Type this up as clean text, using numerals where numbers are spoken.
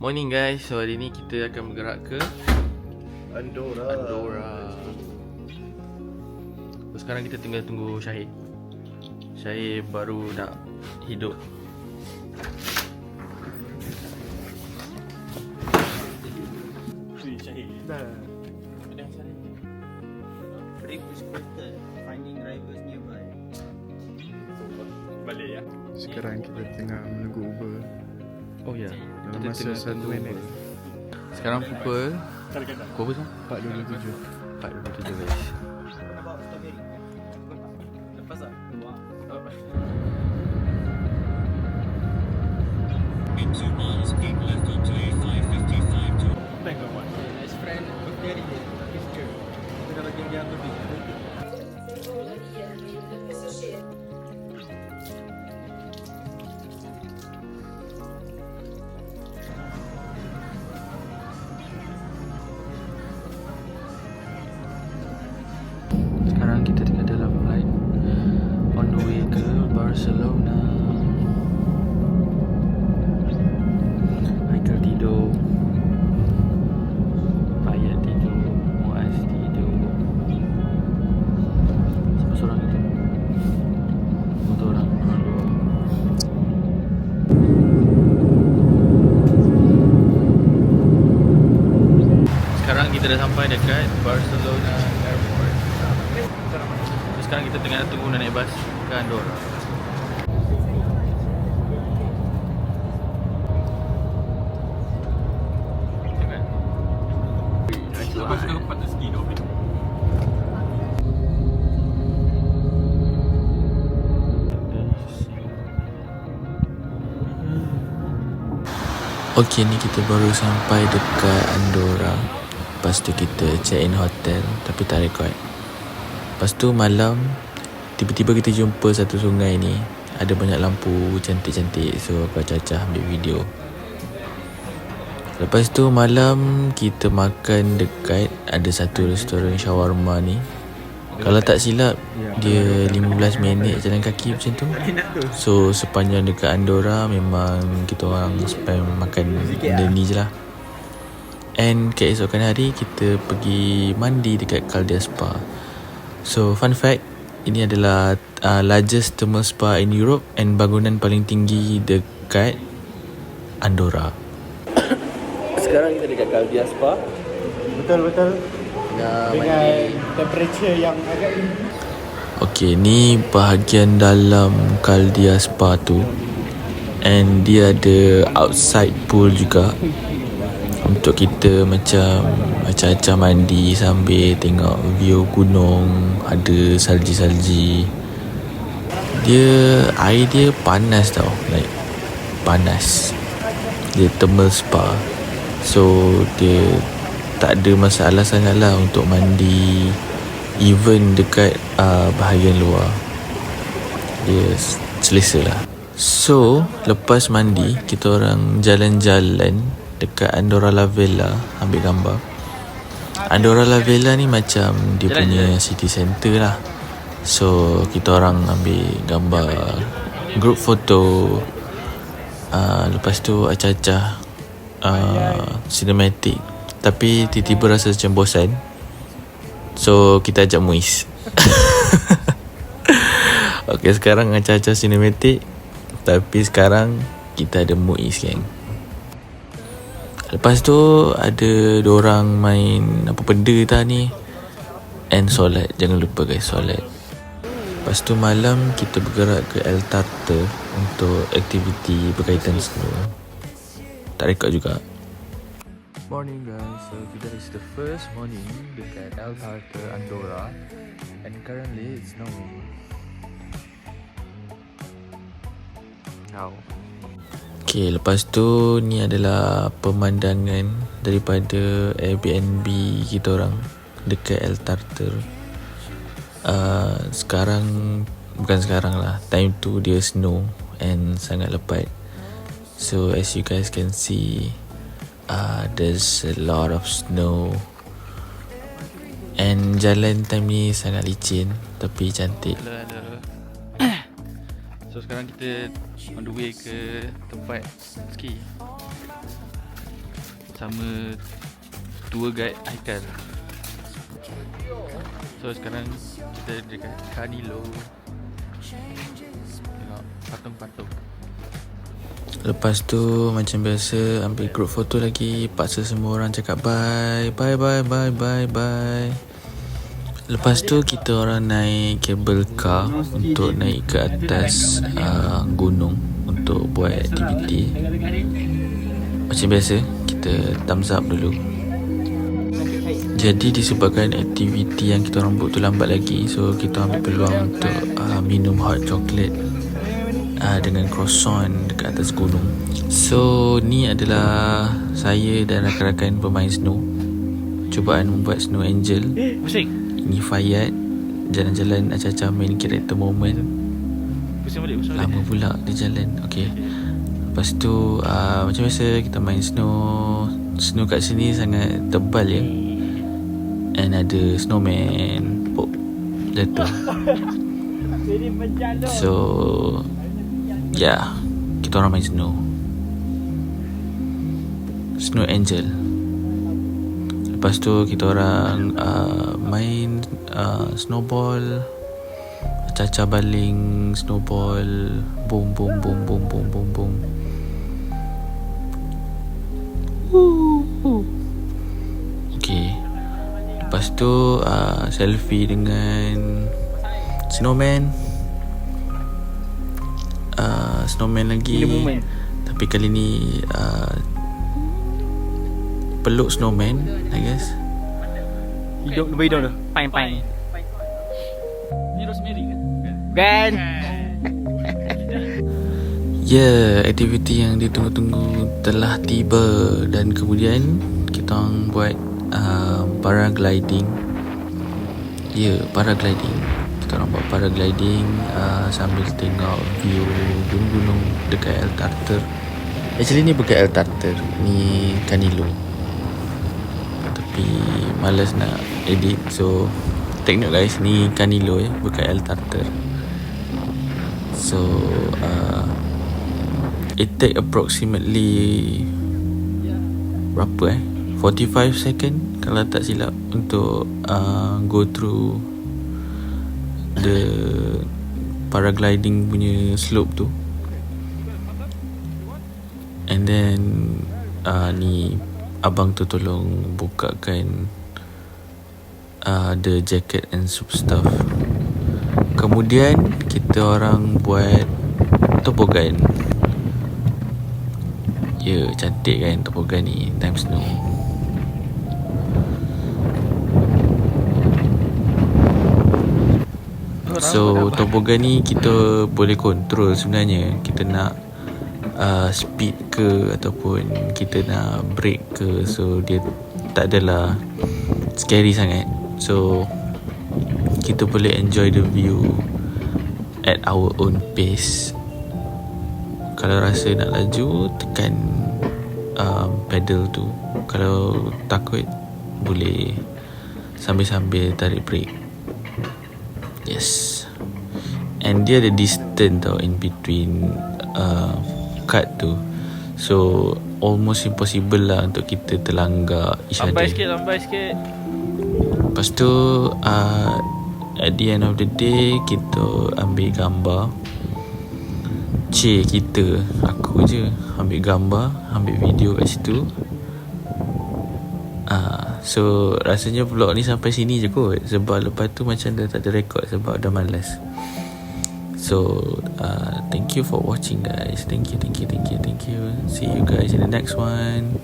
Morning guys, so hari ni kita akan bergerak ke Andorra. So, sekarang kita tinggal tunggu Syahid. Syahid baru nak hidup. Syahid dah. Trip is quoted, finding drivers nearby. Balik ya. Sekarang kita tengah menunggu Uber Oh ya. dalam Kita masa tengah 1 tunggu minit. Uber. Sekarang pukul berapa sekarang? 4.27. 4.27 guys. What about strawberry? Lepas tak? Wah. In 2 miles, keep left onto A555 to Nice friend, birthday dia, picture. Kita dah bagi dia apa big. Sekarang kita tengah dalam flight on the way ke Barcelona. Michael tidur, Payat tidur, Muaz tidur. Siapa seorang itu? Motor orang luar. Sekarang kita dah sampai dekat Barcelona Airport. Sekarang kita tengah tunggu nak naik bas ke Andorra. Okay, ni kita baru sampai dekat Andorra. Lepas tu kita check in hotel tapi tak record. Lepas tu malam tiba-tiba kita jumpa satu sungai ni, ada banyak lampu cantik-cantik. So aku acah-acah ambil video. Lepas tu malam kita makan dekat ada satu restoran shawarma ni. Kalau tak silap dia 15 minit jalan kaki macam tu. So sepanjang dekat Andorra memang kita orang spend makan benda ni je lah. And keesokan hari kita pergi mandi dekat Caldia Spa. So fun fact, ini adalah largest thermal spa in Europe and bangunan paling tinggi dekat Andorra. Sekarang kita dekat Caldia Spa. Betul-betul. Tengah Dengan mandi. temperature yang agak Okay, ni bahagian dalam Caldia Spa tu. And dia ada outside pool juga, untuk kita macam acah-acah mandi sambil tengok view gunung, ada salji-salji. Air dia panas tau, like panas. Dia thermal spa. So dia tak ada masalah sangat lah untuk mandi, even dekat bahagian luar. Dia selesa lah. So lepas mandi kita orang jalan-jalan dekat Andorra la Vella ambil gambar. Andorra la Vella ni macam dia punya city center lah. So kita orang ambil gambar group foto. Lepas tu acah-acah cinematic. Tapi tiba-tiba rasa macam bosan. So kita ajak Muiz. Okay, sekarang acah-acah cinematic. Tapi sekarang kita ada Muiz kan. Lepas tu ada dorang main apa benda tak ni. And solat, jangan lupa guys, solat. Lepas tu malam kita bergerak ke El Tartar untuk aktiviti berkaitan snow. Tak rekod juga. Morning guys, so today is the first morning dekat El Tartar Andorra. And currently it's snowing. How? Okay, lepas tu ni adalah pemandangan daripada Airbnb kita orang dekat El Tartar. Bukan sekarang lah, time tu dia snow and sangat lebat. So as you guys can see, there's a lot of snow. And jalan time ni sangat licin tapi cantik. So sekarang kita on the way ke tempat ski. bersama tour guide Haikal. So sekarang kita dekat Canilo. Tengok patung-patung. Lepas tu macam biasa ambil group foto lagi. Paksa semua orang cakap bye. Bye bye bye bye bye. Lepas tu kita orang naik cable car untuk naik ke atas gunung untuk buat aktiviti. Macam biasa kita thumbs up dulu. Jadi disebabkan aktiviti yang kita orang buat tu lambat lagi, so kita ambil peluang untuk minum hot chocolate dengan croissant dekat atas gunung. So ni adalah saya dan rakan-rakan pemain snow. Cubaan membuat snow angel. Ini Fayyad jalan-jalan acah-acah main character moment. Lama pula dia jalan. Okay. Lepas tu macam biasa kita main snow. Snow kat sini sangat tebal ya. And ada snowman pop jatuh. So yeah, kita orang main snow. Snow angel. Lepas tu kita orang main snowball, acah-acah baling snowball, boom boom boom boom boom boom boom. Okay. Lepas tu selfie dengan snowman. Snowman lagi. Tapi kali ni peluk snowman, I guess. Hidung tu. Pain. Ni Rosemary kan? Ya, aktiviti yang ditunggu-tunggu telah tiba. Dan kemudian kita orang buat paragliding. Ya, paragliding. Kita orang buat paragliding sambil tengok view gunung-gunung dekat El Tartar. Actually ni bukan El Tartar, ni Canilo. Tapi malas nak edit, so take note guys, ni Canilo ya, bukan El Tartar. So it take approximately berapa 45 second kalau tak silap untuk go through the paragliding punya slope tu. And then ni abang tu tolong bukakan the jacket and stuff. Kemudian kita orang buat tobogan. Ya, cantik kan tobogan ni, time snow. So tobogan ni kita boleh kontrol sebenarnya. Kita nak speed ke ataupun kita nak brake ke. So dia tak adalah scary sangat. So kita boleh enjoy the view at our own pace. Kalau rasa nak laju, tekan pedal tu. Kalau takut, boleh sambil-sambil tarik brake. Yes. And dia ada distance tau in between cut tu. So almost impossible lah untuk kita terlanggar each other. Lambai sikit. Lepas tu at the end of the day, kita ambil gambar. Aku je ambil gambar, ambil video kat situ. So rasanya vlog ni sampai sini je kot. Sebab lepas tu macam dah tak ada record sebab dah malas. So thank you for watching guys. Thank you. See you guys in the next one.